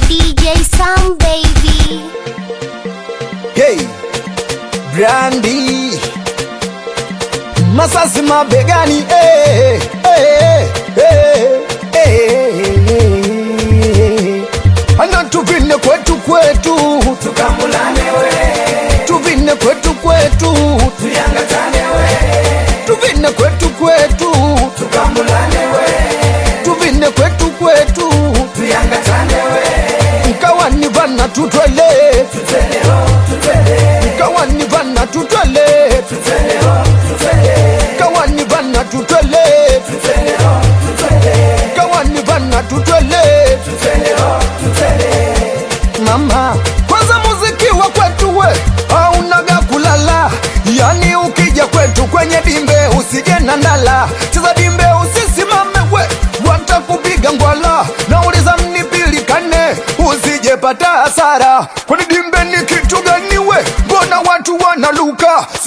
DJ Sam baby. Hey, Brandy masasi mabegani, eh, eh, eh, eh. Ana tuvine kwetu tukamulane we, tuvine kwetu tuyangatane we, tuvine kwetu tukamulane we, tuvine kwetu tuyangatane we. Mkawani vana tutwele mkawani vana tutwele mkawani vana tutwele mkawani vana tutwele. Mama, kwanza muziki wa kwetu we haunaga kulala, yani ukija kwetu kwenye dimbe usije na ndala, cheza dimbe usisimame we, watakupiga ngwala, nauliza mnipilikane usije pata hasara, kwani dimbe ni kitu gani we, mbona watu wanaluka?